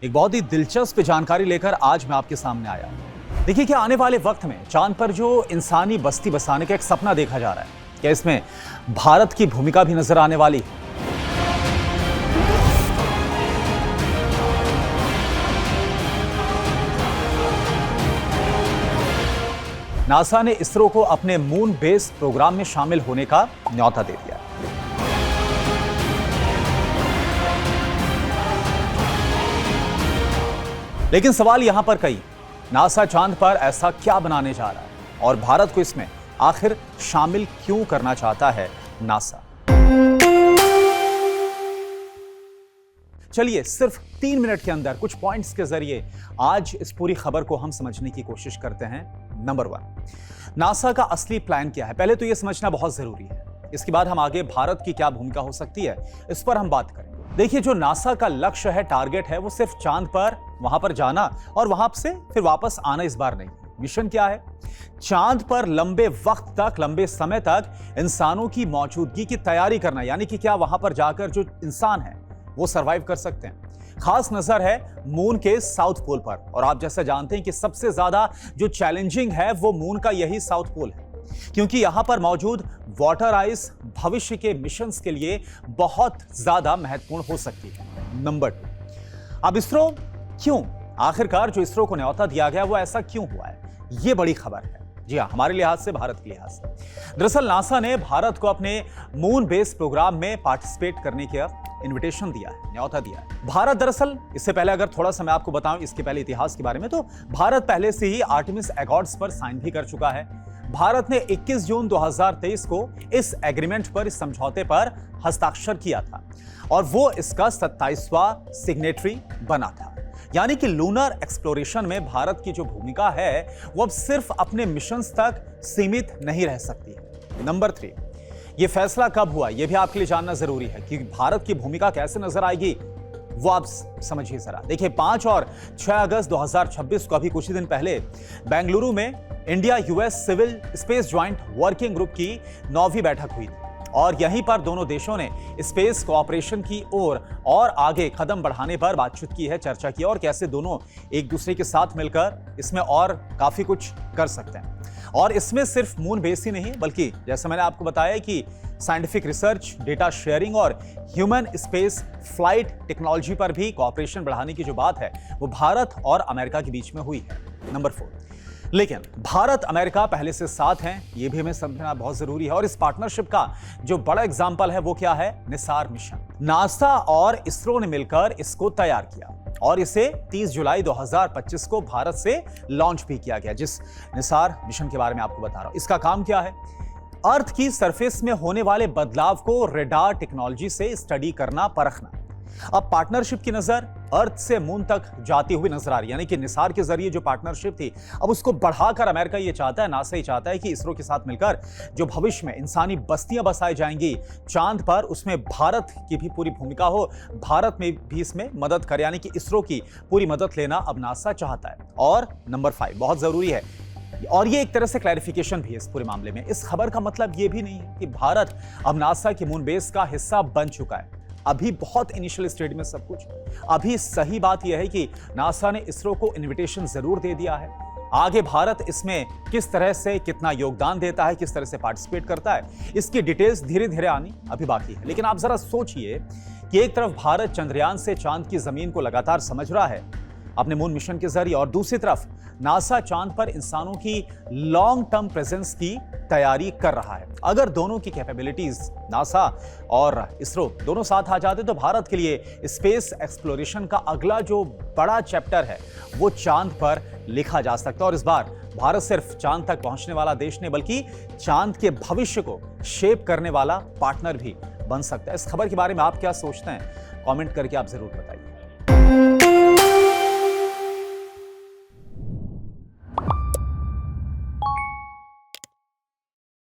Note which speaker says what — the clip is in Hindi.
Speaker 1: एक बहुत ही दिलचस्प जानकारी लेकर आज मैं आपके सामने आया हूं। देखिए कि आने वाले वक्त में चांद पर जो इंसानी बस्ती बसाने का एक सपना देखा जा रहा है, क्या इसमें भारत की भूमिका भी नजर आने वाली है? नासा ने इसरो को अपने मून बेस प्रोग्राम में शामिल होने का न्यौता दे दिया। लेकिन सवाल यहां पर कई, नासा चांद पर ऐसा क्या बनाने जा रहा है और भारत को इसमें आखिर शामिल क्यों करना चाहता है नासा? चलिए सिर्फ 3 मिनट के अंदर कुछ पॉइंट्स के जरिए आज इस पूरी खबर को हम समझने की कोशिश करते हैं। नंबर 1, नासा का असली प्लान क्या है? पहले तो यह समझना बहुत जरूरी है। इसके बाद हम आगे भारत की क्या भूमिका हो सकती है इस पर हम बात करेंगे। देखिए, जो नासा का लक्ष्य है, टारगेट है, वो सिर्फ चांद पर वहां पर जाना और वहां से फिर वापस आना इस बार नहीं। मिशन क्या है? चांद पर लंबे वक्त तक, लंबे समय तक इंसानों की मौजूदगी की तैयारी करना, यानी कि क्या वहां पर जाकर जो इंसान है वो सरवाइव कर सकते हैं। खास नजर है मून के साउथ पोल पर, और आप जैसा जानते हैं कि सबसे ज्यादा जो चैलेंजिंग है वो मून का यही साउथ पोल है, क्योंकि यहां पर मौजूद वाटर आइस भविष्य के मिशंस के लिए बहुत ज्यादा महत्वपूर्ण हो सकती है। नंबर 2, अब इसरो क्यों, आखिरकार जो इसरो को न्यौता दिया गया वो ऐसा क्यों हुआ है, ये बड़ी खबर है। जी हाँ, हमारे लिहाज से, भारत के लिहाज से। दरअसल नासा ने भारत को अपने मून बेस प्रोग्राम में पार्टिसिपेट करने का इनविटेशन दिया है, न्यौता दिया है। भारत दरअसल, इससे पहले अगर थोड़ा सा मैं आपको बताऊं इसके पहले इतिहास के बारे में, तो भारत पहले से ही आर्टेमिस अकॉर्ड्स पर साइन भी कर चुका है। भारत ने 21 जून 2023 को इस एग्रीमेंट पर, इस समझौते पर हस्ताक्षर किया था और वो इसका 27वां सिग्नेटरी बना था। यानी कि लूनर एक्सप्लोरेशन में भारत की जो भूमिका है वो अब सिर्फ अपने मिशंस तक सीमित नहीं रह सकती है। नंबर 3, ये फैसला कब हुआ ये भी आपके लिए जानना जरूरी है कि भारत की भूमिका कैसे नजर आएगी वो आप समझिए जरा। देखिए, 5 और 6 अगस्त 2026 को, अभी कुछ ही दिन पहले, बेंगलुरु में India US civil space joint working group की 9वीं बैठक हुई थी और यहीं पर दोनों देशों ने स्पेस कोऑपरेशन की ओर और आगे कदम बढ़ाने पर बातचीत की है, चर्चा की है और कैसे दोनों एक दूसरे के साथ मिलकर इसमें और काफी कुछ कर सकते हैं। और इसमें सिर्फ मून बेस ही नहीं, बल्कि जैसा मैंने आपको बताया कि साइंटिफिक रिसर्च, डेटा शेयरिंग और ह्यूमन स्पेस फ्लाइट टेक्नोलॉजी पर भी कोऑपरेशन बढ़ाने की जो बात है वो भारत और अमेरिका के बीच में हुई है। नंबर 4, लेकिन भारत अमेरिका पहले से साथ हैं, ये भी हमें समझना बहुत जरूरी है। और इस पार्टनरशिप का जो बड़ा एग्जांपल है वो क्या है? निसार मिशन। नासा और इसरो ने मिलकर इसको तैयार किया और इसे 30 जुलाई 2025 को भारत से लॉन्च भी किया गया, जिस निसार मिशन के बारे में आपको बता रहा हूं। इसका काम क्या है? अर्थ की सरफेस में होने वाले बदलाव को रेडार टेक्नोलॉजी से स्टडी करना, परखना। अब पार्टनरशिप की नजर अर्थ से मून तक जाती हुई नजर आ रही है, यानी कि निसार के जरिए जो पार्टनरशिप थी अब उसको बढ़ाकर अमेरिका ये चाहता है, नासा ये चाहता है कि इसरो के साथ मिलकर जो भविष्य में इंसानी बस्तियां बसाई जाएंगी चांद पर, उसमें भारत की भी पूरी भूमिका हो, भारत में भी इसमें मदद करे, यानी कि इसरो की पूरी मदद लेना अब नासा चाहता है। और नंबर 5 बहुत जरूरी है, और ये एक तरह से क्लैरिफिकेशन भी है इस पूरे मामले में। इस खबर का मतलब ये भी नहीं है कि भारत अब नासा के मून बेस का हिस्सा बन चुका है। अभी बहुत इनिशियल स्टेज में सब कुछ। अभी सही बात यह है कि नासा ने इसरो को इनविटेशन जरूर दे दिया है। आगे भारत इसमें किस तरह से कितना योगदान देता है, किस तरह से पार्टिसिपेट करता है, इसकी डिटेल्स धीरे धीरे आनी अभी बाकी है। लेकिन आप जरा सोचिए कि एक तरफ भारत चंद्रयान से चांद की जमीन को लगातार समझ रहा है अपने मून मिशन के जरिए, और दूसरी तरफ नासा चांद पर इंसानों की लॉन्ग टर्म प्रेजेंस की तैयारी कर रहा है। अगर दोनों की कैपेबिलिटीज, नासा और इसरो दोनों साथ आ जाते तो भारत के लिए स्पेस एक्सप्लोरेशन का अगला जो बड़ा चैप्टर है वो चांद पर लिखा जा सकता है। और इस बार भारत सिर्फ चांद तक पहुंचने वाला देश नहीं, बल्कि चांद के भविष्य को शेप करने वाला पार्टनर भी बन सकता है। इस खबर के बारे में आप क्या सोचते हैं? कमेंट करके आप जरूर बताइए।